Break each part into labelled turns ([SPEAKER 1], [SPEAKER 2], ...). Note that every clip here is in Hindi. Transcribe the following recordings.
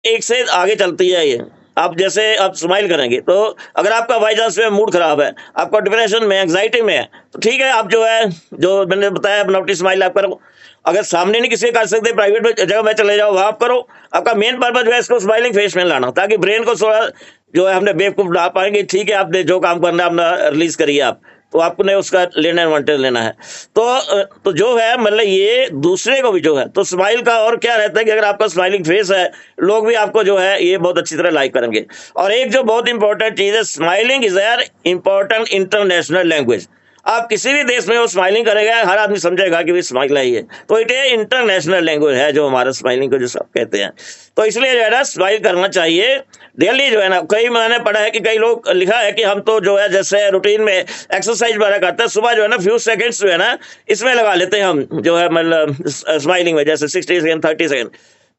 [SPEAKER 1] एक से आगे चलती है ये। आप जैसे आप स्माइल करेंगे तो अगर आपका बाई चांस में मूड खराब है, आपका डिप्रेशन में, एंग्जाइटी में है, तो ठीक है, आप जो है, जो मैंने बताया बनावटी स्माइल आप करो। अगर सामने नहीं किसी कर सकते, प्राइवेट में जगह में चले जाओ, वहां आप करो। आपका मेन पर्पज जो है इसको स्माइलिंग फेस में लाना, ताकि ब्रेन को थोड़ा जो है हमने बेवकूफ बना पाएंगे। ठीक है, आपने जो काम करना है अपना रिलीज करिए आप, तो आपने उसका लेना एडवांटेज लेना है। तो जो है मतलब ये दूसरे को भी जो है, तो स्माइल का और क्या रहता है कि अगर आपका स्माइलिंग फेस है, लोग भी आपको जो है ये बहुत अच्छी तरह लाइक करेंगे। और एक जो बहुत इंपॉर्टेंट चीज है, स्माइलिंग इज यार इंपॉर्टेंट इंटरनेशनल लैंग्वेज। आप किसी भी देश में वो स्माइलिंग करेगा, हर आदमी समझेगा कि भी स्माइल है ये। तो इट इंटरनेशनल लैंग्वेज है जो हमारा स्माइलिंग को जो सब कहते हैं। तो इसलिए जो है ना स्माइल करना चाहिए डेली। जो है ना, कई मैंने पढ़ा है कि कई लोग लिखा है कि हम तो जो है जैसे रूटीन में एक्सरसाइज वगैरह करते हैं, सुबह जो है ना फ्यू सेकंड्स जो है ना इसमें लगा लेते हैं हम, जो है मतलब स्माइलिंग में, जैसे 60 सेकंड 30 सेकंड,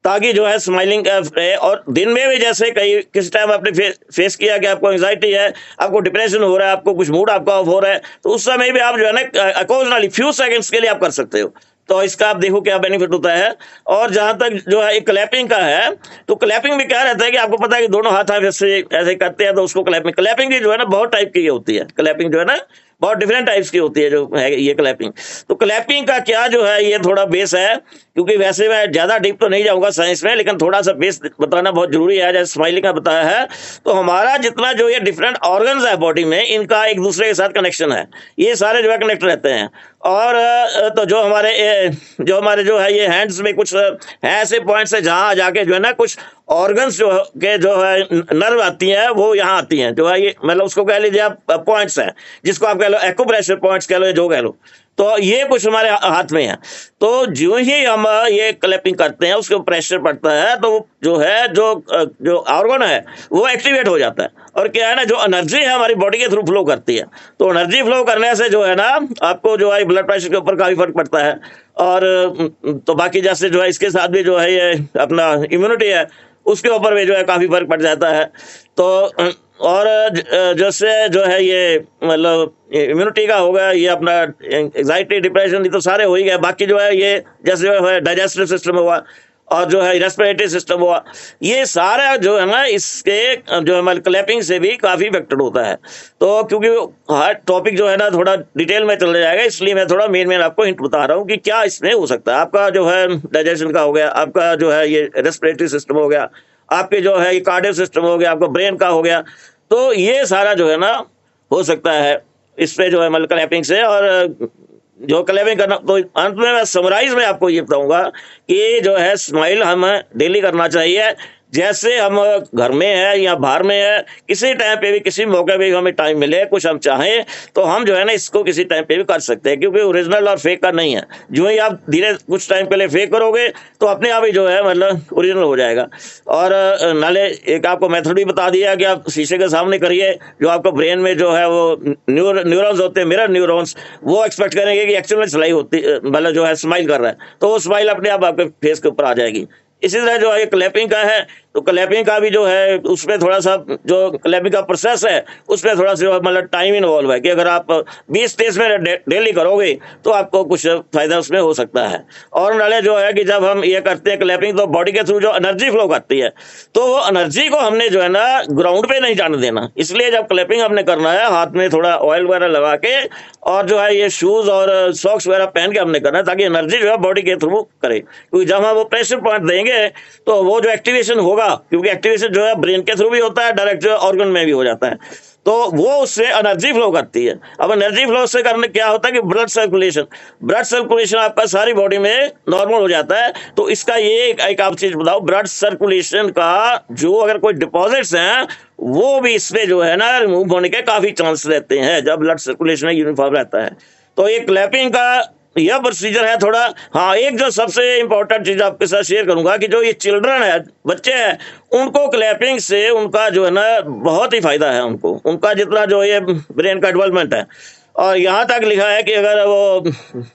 [SPEAKER 1] ताकि जो है स्माइलिंग रहे। और दिन में भी जैसे कई किस टाइम आपने फेस किया कि आपको एंग्जाइटी है, आपको डिप्रेशन हो रहा है, आपको कुछ मूड आपका ऑफ हो रहा है, तो उस समय भी आप जो है ना अकोजनली फ्यू सेकंड्स के लिए आप कर सकते हो। तो इसका आप देखो क्या बेनिफिट होता है। और जहां तक जो है क्लैपिंग का है, तो क्लैपिंग में क्या रहता है कि आपको पता है कि दोनों हाथ आप ऐसे ऐसे करते हैं, तो उसको क्लैपिंग क्लैपिंग भी जो है ना बहुत टाइप की होती है। क्लैपिंग जो है ना बहुत डिफरेंट टाइप्स की होती है जो है ये क्लैपिंग। तो क्लैपिंग का क्या जो है ये थोड़ा बेस है, क्योंकि वैसे मैं ज्यादा डीप तो नहीं जाऊंगा साइंस में, लेकिन थोड़ा सा बेस बताना बहुत जरूरी है। जैसे स्माइलिंग का बताया है, तो हमारा जितना जो ये डिफरेंट ऑर्गन्स है बॉडी में, इनका एक दूसरे के साथ कनेक्शन है, ये सारे जो है कनेक्ट रहते हैं। और तो जो हमारे जो है ये हैंड्स में कुछ है ऐसे पॉइंट्स है जहाँ जाके जो है ना कुछ ऑर्गन्स जो है नर्व आती हैं, वो यहाँ आती हैं, जो है ये मतलब उसको कह लीजिए आप पॉइंट्स हैं, जिसको आप कह लो एक्यूप्रेशर पॉइंट्स कह लो, जो कह लो। तो ये कुछ हमारे हाथ में है। तो जो ही हम ये क्लैपिंग करते हैं, उसके प्रेशर पड़ता है, तो जो है जो ऑर्गन है वो एक्टिवेट हो जाता है। और क्या है ना, जो एनर्जी है हमारी बॉडी के थ्रू फ्लो करती है, तो एनर्जी फ्लो करने से जो है ना आपको जो है ब्लड प्रेशर के ऊपर काफी फर्क पड़ता है। और तो बाकी जैसे जो है इसके साथ भी जो है ये अपना इम्यूनिटी है, उसके ऊपर भी जो है काफी फर्क पड़ जाता है। तो और जैसे जो है ये मतलब इम्यूनिटी का होगा, ये अपना एंग्जाइटी डिप्रेशन, ये तो सारे हो ही गए। बाकी जो है ये जैसे जो है डाइजेस्टिव सिस्टम हुआ, और जो है रेस्पिरेटरी सिस्टम हुआ, ये सारा जो है ना इसके जो है क्लैपिंग से भी काफी इफेक्टेड होता है। तो क्योंकि हर टॉपिक जो है ना थोड़ा डिटेल में चल जाएगा, इसलिए मैं थोड़ा मेन आपको हिंट बता रहा हूँ कि क्या इसमें हो सकता है। आपका जो है डाइजेशन का हो गया, आपका जो है ये रेस्पिरेटरी सिस्टम हो गया, आपके जो है ये कार्डियो सिस्टम हो गया, आपका ब्रेन का हो गया, तो ये सारा जो है ना हो सकता है इसमें जो है मतलब क्लैपिंग से। और जो क्लैपिंग करना, तो अंत में मैं समराइज में आपको ये बताऊंगा कि जो है स्माइल हमें डेली करना चाहिए। जैसे हम घर में है या बाहर में है, किसी टाइम पे भी किसी मौके पे भी हमें टाइम मिले, कुछ हम चाहें, तो हम जो है ना इसको किसी टाइम पे भी कर सकते हैं, क्योंकि ओरिजिनल और फेक का नहीं है। जो ही आप धीरे कुछ टाइम के लिए फेक करोगे, तो अपने आप ही जो है मतलब ओरिजिनल हो जाएगा। और नाले एक आपको मेथड भी बता दिया कि आप शीशे के सामने करिए, जो आपका ब्रेन में जो है वो न्यूरॉन्स होते हैं, मिरर न्यूरॉन्स, वो एक्सपेक्ट करेंगे कि एक्चुअल में सिलाई होती मतलब जो है स्माइल कर रहा है, तो वो स्माइल अपने आप आपके फेस के ऊपर आ जाएगी। इसी तरह जो है क्लैपिंग का है, तो क्लैपिंग का भी जो है उसमें थोड़ा सा जो क्लैपिंग का प्रोसेस है, उसमें थोड़ा सा मतलब टाइम इन्वॉल्व है कि अगर आप 20 डेज में डेली करोगे तो आपको कुछ फायदा उसमें हो सकता है। और नाले जो है कि जब हम ये करते हैं क्लैपिंग, तो बॉडी के थ्रू जो एनर्जी फ्लो करती है, तो वो एनर्जी को हमने जो है ना ग्राउंड पे नहीं जाने देना। इसलिए जब क्लैपिंग हमने करना है, हाथ में थोड़ा ऑयल वगैरह लगा के, और जो है ये शूज और सॉक्स वगैरह पहन के हमने करना है, ताकि एनर्जी जो है बॉडी के थ्रू करे। क्योंकि जब हम वो प्रेशर पॉइंट देंगे, तो वो जो एक्टिवेशन होगा, क्योंकि एक्टिवेशन जो है ब्रेन के थ्रू भी होता है, डायरेक्ट जो ऑर्गन में भी हो जाता है, तो वो उससे एनर्जी फ्लो करती है। अब एनर्जी फ्लो से करने क्या होता है कि ब्लड सर्कुलेशन आपका सारी बॉडी में नॉर्मल हो जाता है। तो इसका ये एक आप चीज बताओ, ब्लड सर्कुलेशन का जो अगर कोई डिपॉजिट्स हैं, वो भी इसमें जो है ना रिमूव होने के काफी चांस रहते हैं, जब ब्लड सर्कुलेशन यूनिफॉर्म रहता है। तो ये क्लैपिंग का यह प्रोसीजर है थोड़ा। हाँ, एक जो सबसे इंपॉर्टेंट चीज आपके साथ शेयर करूंगा कि जो ये चिल्ड्रन है, बच्चे हैं, उनको क्लैपिंग से उनका जो है ना बहुत ही फायदा है। उनका जितना जो ये ब्रेन का डेवलपमेंट है, और यहाँ तक लिखा है कि अगर वो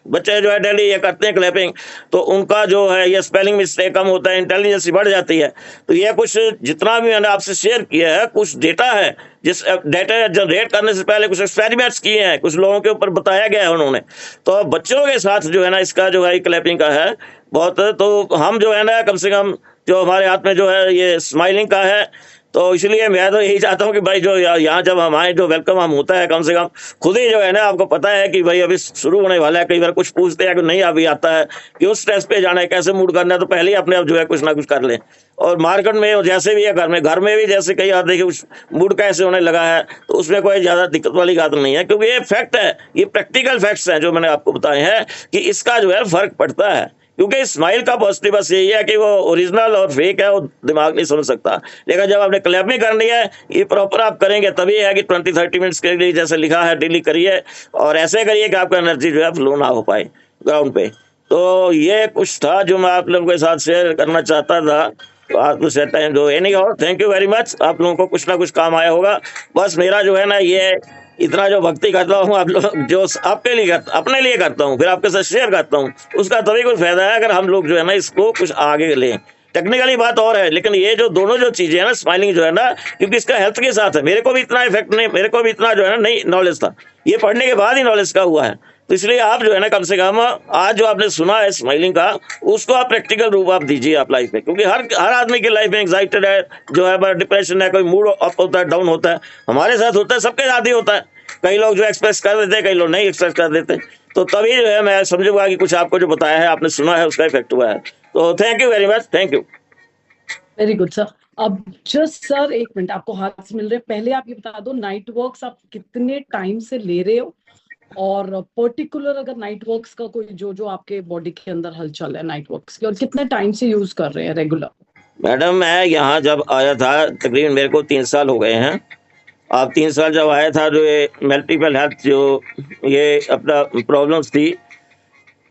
[SPEAKER 1] बच्चे जो है डेली ये करते हैं क्लैपिंग, तो उनका जो है ये स्पेलिंग मिस्टेक कम होता है, इंटेलिजेंस बढ़ जाती है। तो ये कुछ जितना भी मैंने आपसे शेयर किया है, कुछ डेटा है, जिस डेटा जनरेट करने से पहले कुछ एक्सपेरिमेंट्स किए हैं, कुछ लोगों के ऊपर बताया गया है उन्होंने। तो बच्चों के साथ जो है ना इसका जो है क्लैपिंग का है बहुत। तो हम जो है ना कम से कम जो हमारे हाथ में जो है ये स्माइलिंग का है। तो इसलिए मैं तो यही चाहता हूँ कि भाई जो यहाँ जब हमारे जो वेलकम हम होता है, कम से कम खुद ही जो है ना, आपको पता है कि भाई अभी शुरू होने वाला है, कई बार कुछ पूछते हैं कि नहीं अभी आता है, क्यों स्ट्रेस पे जाना है, कैसे मूड करना है, तो पहले ही अपने आप जो है कुछ ना कुछ कर लें। और मार्केट में जैसे भी है, घर में भी जैसे कई बार देखिए मूड कैसे होने लगा है, तो उसमें कोई ज़्यादा दिक्कत वाली बात नहीं है, क्योंकि ये फैक्ट है, ये प्रैक्टिकल फैक्ट्स हैं जो मैंने आपको बताए हैं कि इसका जो है फ़र्क पड़ता है। क्योंकि स्माइल का पॉजिटिव बस यही है कि वो ओरिजिनल और फेक है, वो दिमाग नहीं समझ सकता। लेकिन जब आपने क्लैपिंग करनी है, ये प्रॉपर आप करेंगे, तभी है कि 20-30 मिनट्स के लिए जैसे लिखा है डेली करिए, और ऐसे करिए कि आपका एनर्जी जो है फ्लो ना हो पाए ग्राउंड पे। तो ये कुछ था जो मैं आप लोगों के साथ शेयर करना चाहता था। तो आज कुछ टाइम जो any how, thank you very much. आप लोगों को कुछ ना कुछ काम आया होगा। बस मेरा जो है ना, ये इतना जो भक्ति करता हूँ, आप लोग जो आपके लिए करता, अपने लिए करता हूँ, फिर आपके साथ शेयर करता हूँ, उसका तभी कोई फायदा है अगर हम लोग जो है ना इसको कुछ आगे लें। टेक्निकली बात और है, लेकिन ये जो दोनों जो चीजें हैं ना, स्माइलिंग जो है ना, क्योंकि इसका हेल्थ के साथ है। मेरे को भी इतना इफेक्ट नहीं, मेरे को भी इतना जो है ना नहीं नॉलेज था, ये पढ़ने के बाद ही नॉलेज का हुआ है। तो इसलिए आप जो है ना, कम से कम आज जो आपने सुना है स्माइलिंग का, उसको आप प्रैक्टिकल रूप आप दीजिए आप लाइफ में, क्योंकि हर आदमी की लाइफ में एंग्जाइटेड है, जो है डिप्रेशन है, कोई मूड अप होता है, डाउन होता है, हमारे साथ होता है, सबके साथ ही होता है। कई लोग जो एक्सप्रेस कर देते हैं, कई लोग नहीं एक्सप्रेस कर देते। तो तभी जो है मैं समझूंगा कि कुछ आपको जो बताया है, आपने सुना है, उसका इफेक्ट हुआ है। तो thank you very much, thank you.
[SPEAKER 2] Very good sir. अब जस्ट सर 1 मिनट आपको हाथ से मिल रहे हैं, पहले आप ये बता दो नाइट वॉक्स आप कितने टाइम से ले रहे हो, और पर्टिकुलर अगर नाइट वॉक्स का कोई जो आपके बॉडी के अंदर हलचल है नाइट वॉक्स की, और कितने टाइम से यूज कर रहे हैं रेगुलर?
[SPEAKER 1] मैडम मैं यहाँ जब आया था, तकरीबन मेरे को 3 साल हो गए हैं। आप 3 साल जब आया था, जो ये मल्टीपल हेल्थ जो ये अपना प्रॉब्लम्स थी,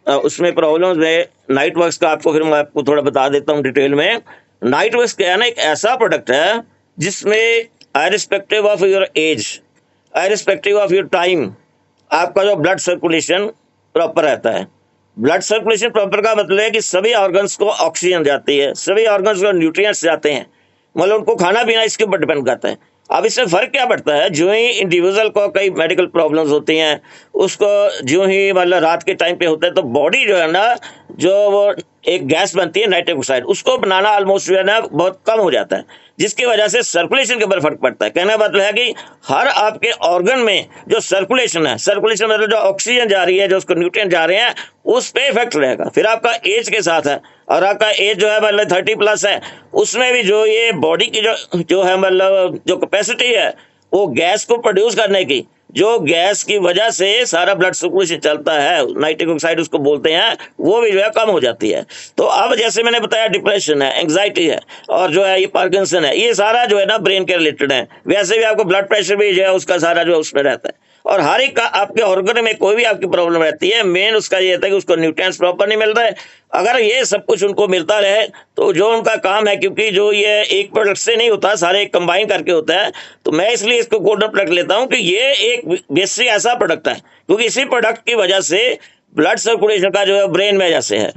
[SPEAKER 1] उसमें प्रॉब्लम्स में नाइट वर्क्स का आपको फिर मैं आपको थोड़ा बता देता हूँ डिटेल में। नाइट वर्क्स क्या है ना, एक ऐसा प्रोडक्ट है जिसमें irrespective of your age, irrespective of your time, आपका जो ब्लड सर्कुलेशन प्रॉपर रहता है। ब्लड सर्कुलेशन प्रॉपर का मतलब है कि सभी ऑर्गन्स को ऑक्सीजन जाती है, सभी ऑर्गन्स को न्यूट्रिएंट्स जाते हैं, मतलब उनको खाना पीना इसके ऊपर डिपेंड करता है। अब इससे फर्क क्या पड़ता है, जो ही इंडिविजुअल को कई मेडिकल प्रॉब्लम्स होती हैं, उसको जो ही मतलब रात के टाइम पे होता है, तो बॉडी जो है ना, जो वो एक गैस बनती है नाइट्रिक ऑक्साइड, उसको बनाना ऑलमोस्ट जो है ना बहुत कम हो जाता है, जिसकी वजह से सर्कुलेशन के ऊपर फर्क पड़ता है। कहने का मतलब है कि हर आपके ऑर्गन में जो सर्कुलेशन है, सर्कुलेशन मतलब जो ऑक्सीजन जा रही है, जो उसको न्यूट्रिएंट जा रहे हैं, उस पे इफेक्ट रहेगा। फिर आपका एज के साथ है, और आपका एज जो है मतलब 30+ है, उसमें भी जो ये बॉडी की जो है मतलब जो कैपेसिटी है, वो गैस को प्रोड्यूस करने की, जो गैस की वजह से सारा ब्लड सर्कुलेशन चलता है, नाइट्रिक ऑक्साइड उसको बोलते हैं, वो भी जो है कम हो जाती है। तो अब जैसे मैंने बताया, डिप्रेशन है, एंग्जाइटी है, और जो है ये पार्किंसन है, ये सारा जो है ना ब्रेन के रिलेटेड है। वैसे भी आपको ब्लड प्रेशर भी जो है उसका सारा जो उसमें रहता है, और हर एक का आपके ऑर्गन में कोई भी आपकी प्रॉब्लम रहती है, मेन उसका ये था कि उसको न्यूट्रिएंट्स प्रॉपर नहीं मिल रहा है। अगर ये सब कुछ उनको मिलता रहे, तो जो उनका काम है, क्योंकि जो ये एक प्रोडक्ट से नहीं होता, सारे कंबाइन करके होता है, तो मैं इसलिए इसको गोल्डन प्रोडक्ट लेता हूँ कि ये एक बेसिक ऐसा प्रोडक्ट है, क्योंकि इसी प्रोडक्ट की वजह से ब्लड सर्कुलेशन का जो है ब्रेन में जैसे है।